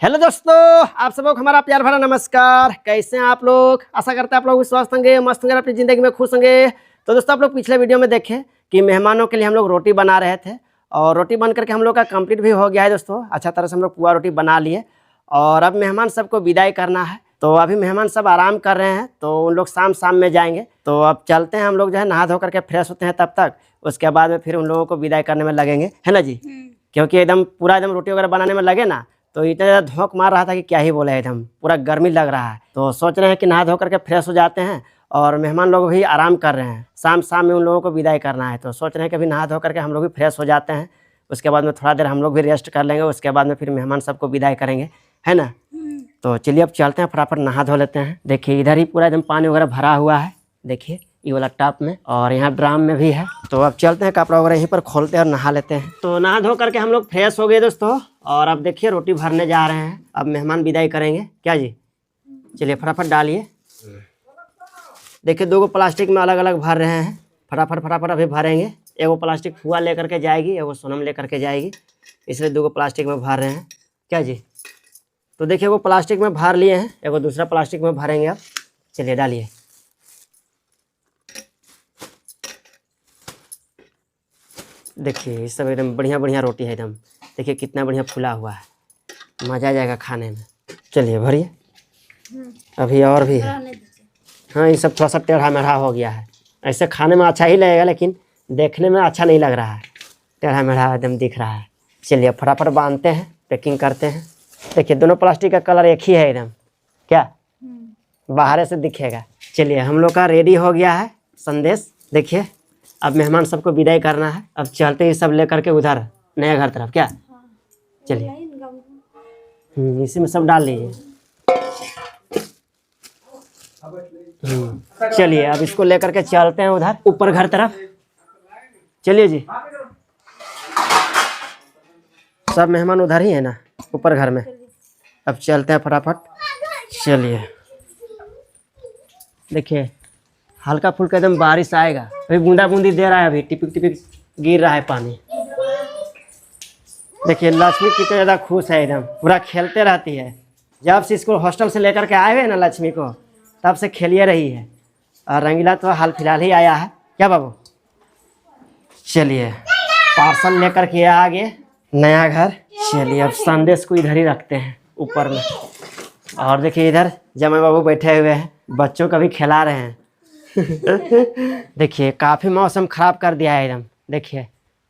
Hello दोस्तों, आप सबको हमारा प्यार भरा नमस्कार। कैसे हैं आप लोग? आशा करते हैं आप लोग स्वस्थ होंगे, मस्त होंगे, अपनी ज़िंदगी में खुश होंगे। तो दोस्तों, आप लोग पिछले वीडियो में देखें कि मेहमानों के लिए हम लोग रोटी बना रहे थे और रोटी बन करके हम लोग का कंप्लीट भी हो गया है। दोस्तों, अच्छा तरह से हम लोग पुआ रोटी बना लिए और अब मेहमान सबको विदाई करना है। तो अभी मेहमान सब आराम कर रहे हैं, तो उन लोग शाम में जाएंगे। तो अब चलते हैं, हम लोग जो है नहा धो करके फ्रेश होते हैं। तब तक उसके बाद में फिर उन लोगों को विदाई करने में लगेंगे, है ना जी? क्योंकि एकदम पूरा रोटी वगैरह बनाने में लगे ना, तो इतना ज़्यादा धोंक मार रहा था कि क्या ही बोले, एकदम पूरा गर्मी लग रहा है। तो सोच रहे हैं कि नहा धो करके फ्रेश हो जाते हैं और मेहमान लोग भी आराम कर रहे हैं। शाम में उन लोगों को विदाई करना है, तो सोच रहे हैं कि अभी नहा धो करके हम लोग भी फ्रेश हो जाते हैं। उसके बाद में थोड़ा देर हम लोग भी रेस्ट कर लेंगे, उसके बाद में फिर मेहमान सबको विदाई करेंगे, है ना? तो चलिए अब चलते हैं, फटाफट नहा धो लेते हैं। देखिए इधर ही पूरा एकदम पानी वगैरह भरा हुआ है, देखिए ये वाला टब में, और यहाँ ड्राम में भी है। तो अब चलते हैं, कपड़ा वगैरह यहीं पर खोलते हैं और नहा लेते हैं। तो नहा धो करके हम लोग फ्रेश हो गए दोस्तों, और अब देखिए रोटी भरने जा रहे हैं। अब मेहमान विदाई करेंगे, क्या जी? चलिए फटाफट डालिए। देखिए 2 प्लास्टिक में अलग अलग भर रहे हैं, फटाफट अभी भरेंगे। एगो प्लास्टिक फुआ लेकर के जाएगी, एगो सोनम लेकर के जाएगी, इसलिए 2 प्लास्टिक में भर रहे हैं, क्या जी? तो देखिए वो प्लास्टिक में भर लिए हैं, एगो दूसरा प्लास्टिक में भरेंगे अब। चलिए डालिए। देखिए ये सब एकदम बढ़िया रोटी है, एकदम देखिए कितना बढ़िया फूला हुआ है, मज़ा आ जाएगा खाने में। चलिए भरिए, अभी और भी है। हाँ, ये सब थोड़ा सा टेढ़ा मेढ़ा हो गया है, ऐसे खाने में अच्छा ही लगेगा लेकिन देखने में अच्छा नहीं लग रहा है, टेढ़ा मेढ़ा एकदम दिख रहा है। चलिए फटाफट बांधते हैं, पैकिंग करते हैं। देखिए दोनों प्लास्टिक का कलर एक ही है एकदम, क्या बाहर से दिखेगा। चलिए हम लोग का रेडी हो गया है संदेश। देखिए अब मेहमान सबको विदाई करना है। अब चलते ही सब लेकर के उधर नया घर तरफ, क्या? चलिए इसी में सब डाल लीजिए। चलिए अब इसको लेकर के चलते हैं उधर ऊपर घर तरफ। चलिए जी, सब मेहमान उधर ही है ना, ऊपर घर में। अब चलते हैं फटाफट। चलिए देखिए हल्का फुल्का एकदम बारिश आएगा, अभी बूंदा बूंदी दे रहा है, अभी टिपिक टिपिक गिर रहा है पानी। देखिए लक्ष्मी कितना ज़्यादा खुश है, एकदम पूरा खेलते रहती है। जब से इसको हॉस्टल से लेकर के आए हुए ना लक्ष्मी को, तब से खेलिए रही है। और रंगीला तो हाल फिलहाल ही आया है, क्या बाबू? चलिए पार्सल लेकर के आ गए नया घर। चलिए अब संदेश को इधर ही रखते हैं ऊपर में। और देखिए इधर जमाई बाबू बैठे हुए हैं, बच्चों का भी खिला रहे हैं। देखिए काफ़ी मौसम ख़राब कर दिया है एकदम। देखिए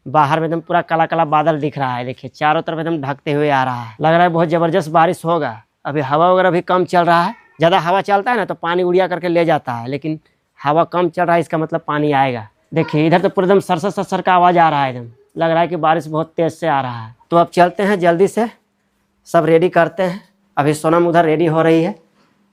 बाहर में एकदम पूरा काला काला बादल दिख रहा है, देखिए चारों तरफ एकदम ढकते हुए आ रहा है। लग रहा है बहुत ज़बरदस्त बारिश होगा। अभी हवा वगैरह भी कम चल रहा है, ज़्यादा हवा चलता है ना तो पानी उड़िया करके ले जाता है, लेकिन हवा कम चल रहा है, इसका मतलब पानी आएगा। देखिए इधर तो पूरा एकदम सरसर का आवाज़ आ रहा है, एकदम लग रहा है कि बारिश बहुत तेज़ से आ रहा है। तो अब चलते हैं, जल्दी से सब रेडी करते हैं। अभी सोनम उधर रेडी हो रही है,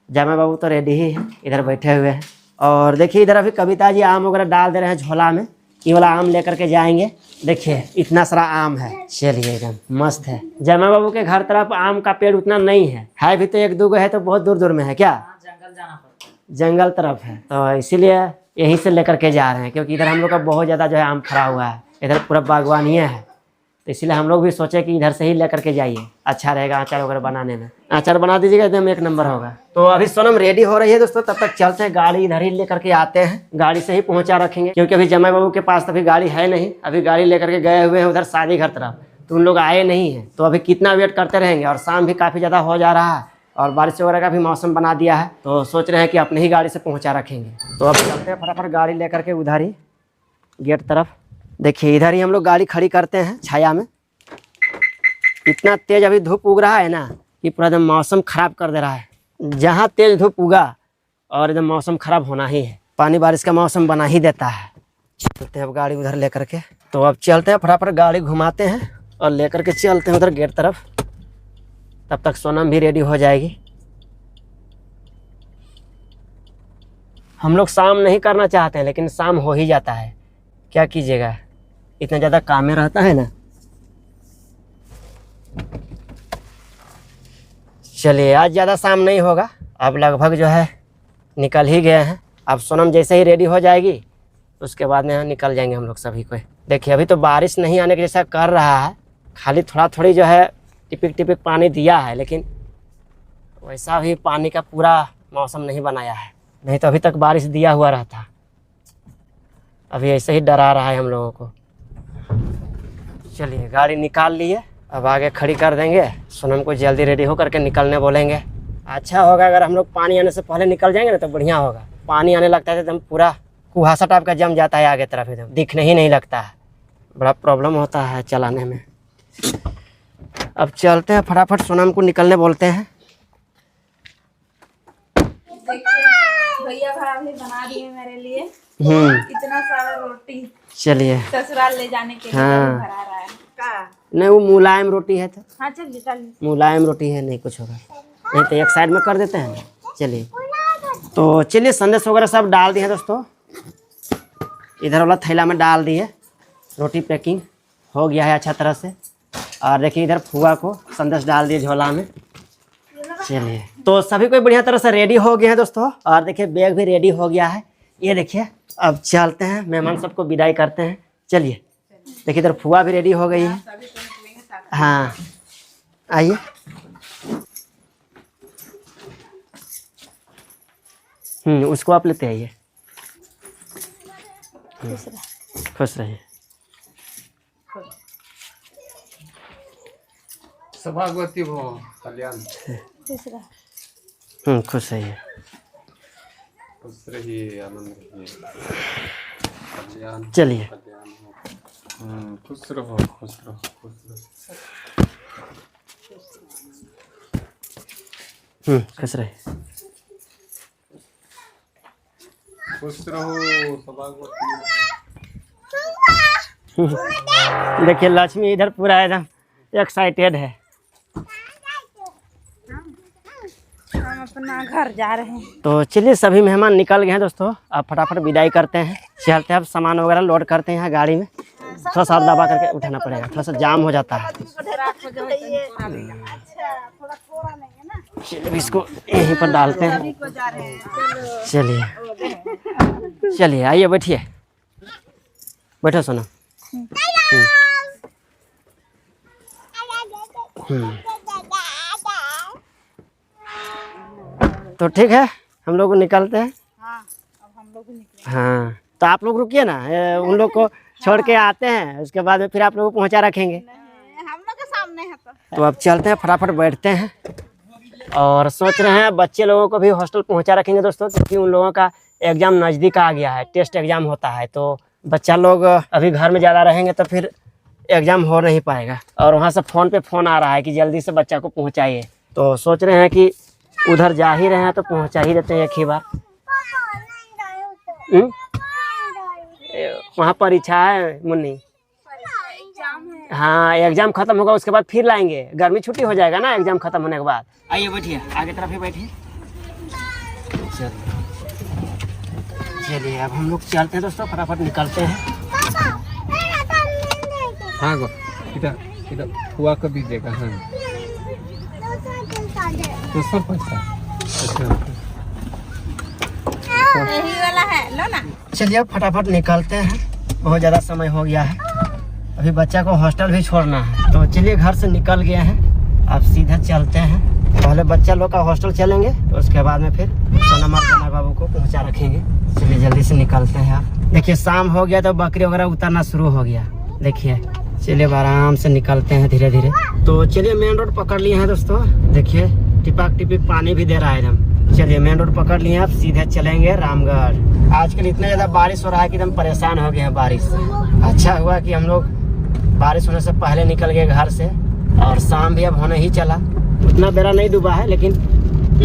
जमाई बाबू तो रेडी ही है, इधर बैठे हुए हैं। और देखिए इधर अभी कविता जी आम वगैरह डाल दे रहे हैं झोला में, ये वाला आम लेकर के जाएंगे। देखिए इतना सारा आम है, चलिए एकदम मस्त है। जमाई बाबू के घर तरफ आम का पेड़ उतना नहीं है भी तो 1-2 है, तो बहुत दूर में है, क्या जंगल जाना पड़ता है, जंगल तरफ है। तो इसीलिए यहीं से लेकर के जा रहे हैं, क्योंकि इधर हम लोग का बहुत ज़्यादा जो है आम खड़ा हुआ है, इधर पूरा बागवानियाँ है। तो इसलिए हम लोग भी सोचे कि इधर से ही लेकर के जाइए, अच्छा रहेगा अचार वगैरह बनाने में। अचार बना दीजिएगा, एकदम 1 नंबर होगा। तो अभी सोनम रेडी हो रही है दोस्तों, तब तक चलते हैं, गाड़ी इधर ही लेकर के आते हैं, गाड़ी से ही पहुंचा रखेंगे, क्योंकि अभी जमाई बाबू के पास अभी गाड़ी है नहीं। अभी गाड़ी लेकर के गए हुए हैं उधर शादी घर तरफ, तो उन लोग आए नहीं हैं। तो अभी कितना वेट करते रहेंगे, और शाम भी काफ़ी ज़्यादा हो जा रहा है और बारिश वगैरह का भी मौसम बना दिया है। तो सोच रहे हैं कि अपने ही गाड़ी से पहुँचा रखेंगे। तो अब चलते हैं फटाफट गाड़ी लेकर के उधर ही गेट तरफ। देखिए इधर ही हम लोग गाड़ी खड़ी करते हैं छाया में। इतना तेज अभी धूप उग रहा है ना कि पूरा एकदम मौसम ख़राब कर दे रहा है। जहाँ तेज धूप उगा और एकदम मौसम ख़राब होना ही है, पानी बारिश का मौसम बना ही देता है। चलते हैं अब गाड़ी उधर लेकर के। तो अब चलते हैं, फटाफट गाड़ी घुमाते हैं और लेकर के चलते हैं उधर गेट तरफ। तब तक सोनम भी रेडी हो जाएगी। हम लोग शाम नहीं करना चाहते हैं, लेकिन शाम हो ही जाता है, क्या कीजिएगा, इतना ज़्यादा काम में रहता है ना। चलिए आज ज़्यादा शाम नहीं होगा, अब लगभग जो है निकल ही गए हैं। अब सोनम जैसे ही रेडी हो जाएगी उसके बाद में निकल जाएंगे हम लोग सभी को। देखिए अभी तो बारिश नहीं आने के जैसा कर रहा है, खाली थोड़ा थोड़ी जो है टिपिक टिपिक पानी दिया है, लेकिन वैसा भी पानी का पूरा मौसम नहीं बनाया है। नहीं तो अभी तक बारिश दिया हुआ रहता। अभी ऐसे ही डरा रहा है हम लोगों को। चलिए गाड़ी निकाल लिए, अब आगे खड़ी कर देंगे। सोनम को जल्दी रेडी होकर के निकलने बोलेंगे। अच्छा होगा अगर हम लोग पानी आने से पहले निकल जाएंगे ना तो बढ़िया होगा। पानी आने लगता है तो एकदम पूरा कुहासा टाइप का जम जाता है आगे तरफ, एकदम दिखने ही नहीं लगता है। बड़ा प्रॉब्लम होता है चलाने में। अब चलते हैं फटाफट, सोनम को निकलने बोलते हैं। भैया भाभी बना दिए मेरे लिए इतना सारा रोटी। चलिए ससुराल ले जाने के लिए हाँ। भरा रहा है का? नहीं वो मुलायम रोटी है तो हाँ चलिए मुलायम रोटी है, नहीं कुछ होगा। नहीं तो एक साइड में कर देते हैं। चलिए तो चलिए संदेश वगैरह सब डाल दिए हैं दोस्तों, इधर वाला थैला में डाल दिए। रोटी पैकिंग हो गया है अच्छा तरह से। और देखिए इधर फुआ को संदेश डाल दिए झोला में। चलिए तो सभी कोई बढ़िया तरह से रेडी हो गए हैं दोस्तों। और देखिए बैग भी रेडी हो गया है। ये देखिए अब चलते हैं, मेहमान सबको विदाई करते हैं। चलिए देखिए इधर फुआ भी रेडी हो गई है। हाँ आइए। उसको आप लेते आइए। खुश रहिए। सभागवती भो कल्याण। खुश रहिए। खुश रहिए, आनंद रहिए, कल्याण चलिए कल्याण हो। खुश रहो खुश रहो खुश रहो। खुश रहिए। खुश रहो सभागवती। देखिए लक्ष्मी इधर पूरा एकदम एक्साइटेड है। हम अपना घर जा रहे हैं। तो चलिए सभी मेहमान निकल गए हैं दोस्तों। अब फटाफट विदाई करते हैं। चलते हैं, अब सामान वगैरह लोड करते हैं गाड़ी में। थोड़ा सा दबा करके उठाना पड़ेगा, थोड़ा सा जाम हो जाता है। चलिए इसको यहीं पर डालते हैं। चलिए चलिए आइए बैठिए, बैठो सोना। तो ठीक है हम लोग निकलते हैं। हाँ अब हम लोग भी निकले। हाँ तो आप लोग रुकिए ना, उन लोग को छोड़ के आते हैं, उसके बाद में फिर आप लोग को पहुंचा रखेंगे। हम लोग के सामने है तो अब चलते हैं, फटाफट बैठते हैं। और सोच रहे हैं बच्चे लोगों को भी हॉस्टल पहुंचा रखेंगे दोस्तों, क्योंकि उन लोगों का एग्ज़ाम नज़दीक आ गया है। टेस्ट एग्ज़ाम होता है तो बच्चा लोग अभी घर में ज़्यादा रहेंगे तो फिर एग्ज़ाम हो नहीं पाएगा। और वहाँ से फ़ोन पे फ़ोन आ रहा है कि जल्दी से बच्चा को पहुँचाइए। तो सोच रहे हैं कि उधर जा ही रहे हैं तो पहुँचा ही देते हैं एक ही बार। वहाँ परीक्षा है मुन्नी। हाँ एग्ज़ाम ख़त्म होगा उसके बाद फिर लाएंगे, गर्मी छुट्टी हो जाएगा ना एग्ज़ाम ख़त्म होने के बाद। आइए बैठिए, आगे तरफ ही बैठिए। चलिए अब हम लोग चलते हैं दोस्तों, फटाफट निकलते हैं। हाँ गो इधर इधर हुआ कभी देगा। हाँ तो सब पैसा यही वाला है, लो ना। चलिए अब फटाफट निकलते हैं, बहुत ज़्यादा समय हो गया है। अभी बच्चा को हॉस्टल भी छोड़ना है। तो चलिए घर से निकल गए हैं, अब सीधा चलते हैं। पहले बच्चा लोग का हॉस्टल चलेंगे तो उसके बाद में फिर सोनम और जमाई बाबू को पहुंचा रखेंगे। चलिए जल्दी से निकलते हैं। आप देखिए शाम हो गया तो बकरी वगैरह उतरना शुरू हो गया। देखिए चलिए आराम से निकलते हैं धीरे धीरे। तो चलिए मेन रोड पकड़ लिए हैं दोस्तों। देखिए टिपक टिपक पानी भी दे रहा है एकदम। चलिए मेन रोड पकड़ लिए, आप सीधे चलेंगे रामगढ़। आजकल इतना ज़्यादा बारिश हो रहा है कि एकदम परेशान हो गए हैं बारिश से। अच्छा हुआ कि हम लोग बारिश होने से पहले निकल गए घर से, और शाम भी अब होने ही चला। उतना बेड़ा नहीं डूबा है लेकिन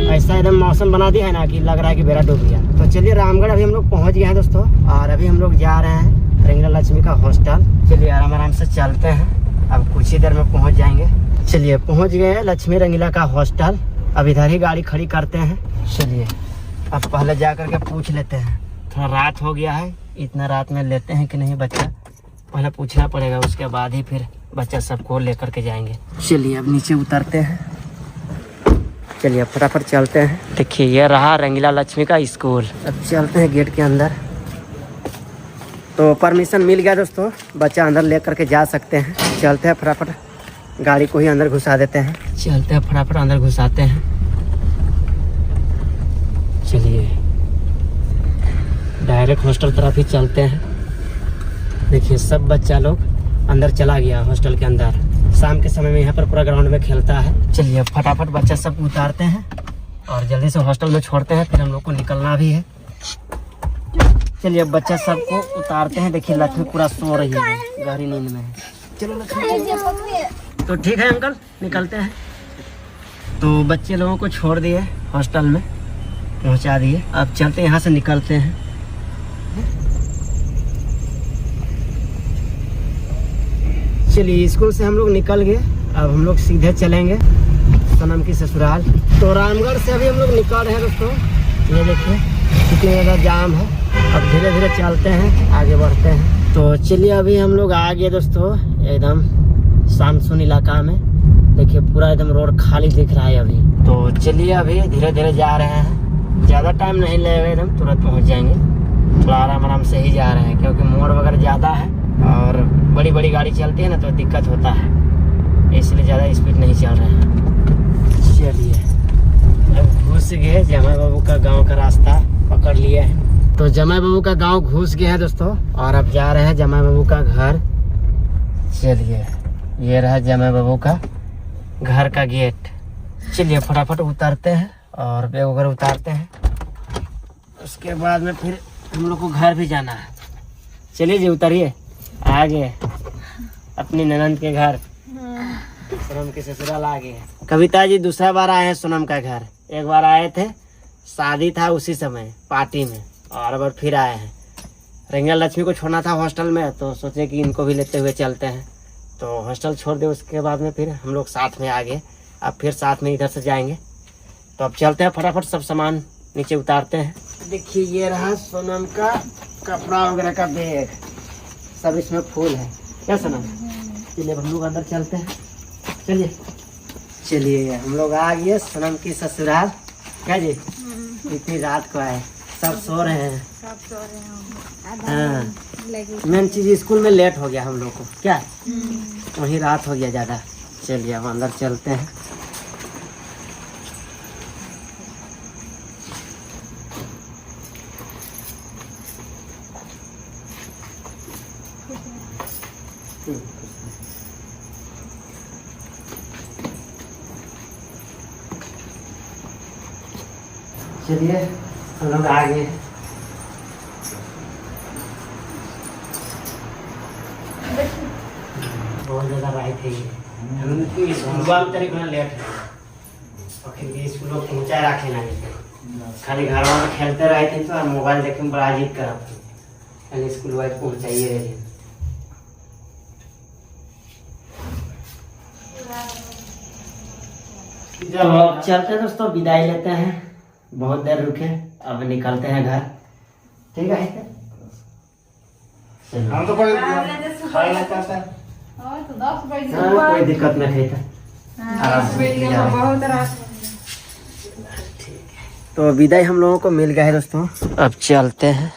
ऐसा एकदम मौसम बना दिया है ना कि लग रहा है कि बेड़ा डूब गया। तो चलिए रामगढ़ अभी हम लोग पहुँच गए हैं दोस्तों, और अभी हम लोग जा रहे हैं रंगीला लक्ष्मी का हॉस्टल। चलिए आराम आराम से चलते हैं, अब कुछ ही देर में पहुँच जाएंगे। चलिए पहुँच गए हैं लक्ष्मी रंगीला का हॉस्टल। अब इधर ही गाड़ी खड़ी करते हैं। चलिए अब पहले जा करके पूछ लेते हैं, थोड़ा रात हो गया है, इतना रात में लेते हैं कि नहीं बच्चा, पहले पूछना पड़ेगा, उसके बाद ही फिर बच्चा सबको लेकर के जाएंगे। चलिए अब नीचे उतरते हैं। चलिए अब फटाफट चलते हैं। देखिए ये रहा रंगीला लक्ष्मी का स्कूल। अब चलते हैं गेट के अंदर। तो परमिशन मिल गया दोस्तों, बच्चा अंदर ले करके जा सकते हैं। चलते हैं फटाफट गाड़ी को ही अंदर घुसा देते हैं। चलते हैं फटाफट अंदर घुसाते हैं। चलिए डायरेक्ट हॉस्टल तरफ ही चलते हैं। देखिए सब बच्चा लोग अंदर चला गया हॉस्टल के अंदर। शाम के समय में यहाँ पर पूरा ग्राउंड में खेलता है। चलिए फटाफट बच्चा सब उतारते हैं और जल्दी से हॉस्टल में छोड़ते हैं, फिर हम लोग को निकलना भी है। चलिए अब बच्चा सबको उतारते हैं। देखिए लक्ष्मी पूरा सो रही है, गहरी नींद में है। चलो लक्ष्मी। तो ठीक है अंकल, निकलते हैं। तो बच्चे लोगों को छोड़ दिए हॉस्टल में, पहुंचा दिए। अब चलते यहाँ से निकलते हैं। चलिए स्कूल से हम लोग निकल गए। अब हम लोग सीधे चलेंगे सनम की ससुराल। तो रामगढ़ से अभी हम लोग निकल रहे हैं दोस्तों। ये देखिए कितनी ज़्यादा जाम है। अब धीरे धीरे चलते हैं, आगे बढ़ते हैं। तो चलिए अभी हम लोग आ गए दोस्तों एकदम शानसुन इलाका में। देखिए पूरा एकदम रोड खाली दिख रहा है अभी। तो चलिए अभी धीरे धीरे जा रहे हैं, ज़्यादा टाइम नहीं लगेगा, एकदम तुरंत पहुंच जाएंगे। थोड़ा आराम आराम से ही जा रहे हैं क्योंकि मोड़ वगैरह ज़्यादा है और बड़ी बड़ी गाड़ी चलती है ना तो दिक्कत होता है, इसलिए ज़्यादा स्पीड नहीं चल रहे हैं। चलिए अब घुस गए जमाई बाबू का गांव का रास्ता पकड़ लिए हैं। तो जमाई बाबू का गांव घुस गए हैं दोस्तों और अब जा रहे हैं जमाई बाबू का घर। चलिए ये रहा जमाई बाबू का घर का गेट। चलिए फटाफट उतारते हैं और बैग वगैरह उतारते हैं। उसके बाद में फिर हम लोग को घर भी जाना है। चलिए जी उतारिए, आ गए अपनी ननंद के घर। सोनम के ससुराल आ गए। कविता जी दूसरा बार आए हैं सोनम का घर। एक बार आए थे, शादी था उसी समय पार्टी में, और अब फिर आए हैं। रंगीला लक्ष्मी को छोड़ना था हॉस्टल में तो सोचे कि इनको भी लेते हुए चलते हैं। तो हॉस्टल छोड़ दे, उसके बाद में फिर हम लोग साथ में आ गए। अब फिर साथ में इधर से जाएंगे। तो अब चलते हैं फटाफट, सब सामान नीचे उतारते हैं। देखिए ये रहा सोनम का कपड़ा वगैरह का बैग, सब इसमें फूल है। क्या सोनम? चलिए हम लोग अंदर चलते हैं। चलिए चलिए हम लोग आ गए सोनम की ससुराल। क्या जी इतनी रात को आए, सब सो रहे हैं। हाँ मेन चीज स्कूल में लेट हो गया हम लोग को, क्या वही रात हो गया ज़्यादा। चलिए अब अंदर चलते हैं। चलिए हम लोग आ गए। बहुत ज़्यादा राइट है ये। हम स्कूल तरीक में लेट है और फिर स्कूल में पहुँचा रखे ना, खाली घर में खेलते रहे थे तो मोबाइल देखे में बड़ा जिद करा थे। स्कूल वाइज पहुँचाइए रहे। जब चलते हैं दोस्तों, विदाई लेते हैं। बहुत देर रुके, अब निकलते हैं घर। ठीक है हम तो खाए ना चाहता है। कोई दिक्कत नहीं था, आराम से बहुत रात। तो विदाई हम लोगों को मिल गया है दोस्तों। अब चलते हैं।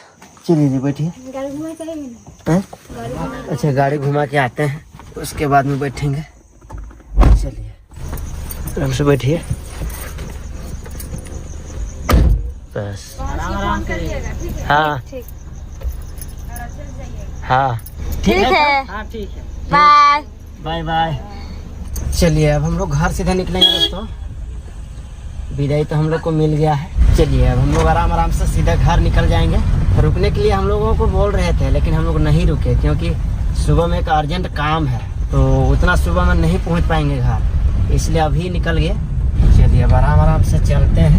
चलिए जी बैठिए। अच्छा गाड़ी घुमा के आते हैं, उसके बाद में बैठेंगे। चलिए आराम से बैठिए, बस आराम करिएगा। हाँ हाँ ठीक है। हाँ ठीक है, बाय बाय बाय। चलिए अब हम लोग घर सीधे निकलेंगे दोस्तों। विदाई तो हम लोग को मिल गया है। चलिए अब हम लोग आराम आराम से सीधा घर निकल जाएंगे। रुकने के लिए हम लोगों को बोल रहे थे लेकिन हम लोग नहीं रुके क्योंकि सुबह में एक अर्जेंट काम है, तो उतना सुबह में नहीं पहुंच पाएंगे घर, इसलिए अभी निकल गए। चलिए अब आराम आराम से चलते हैं।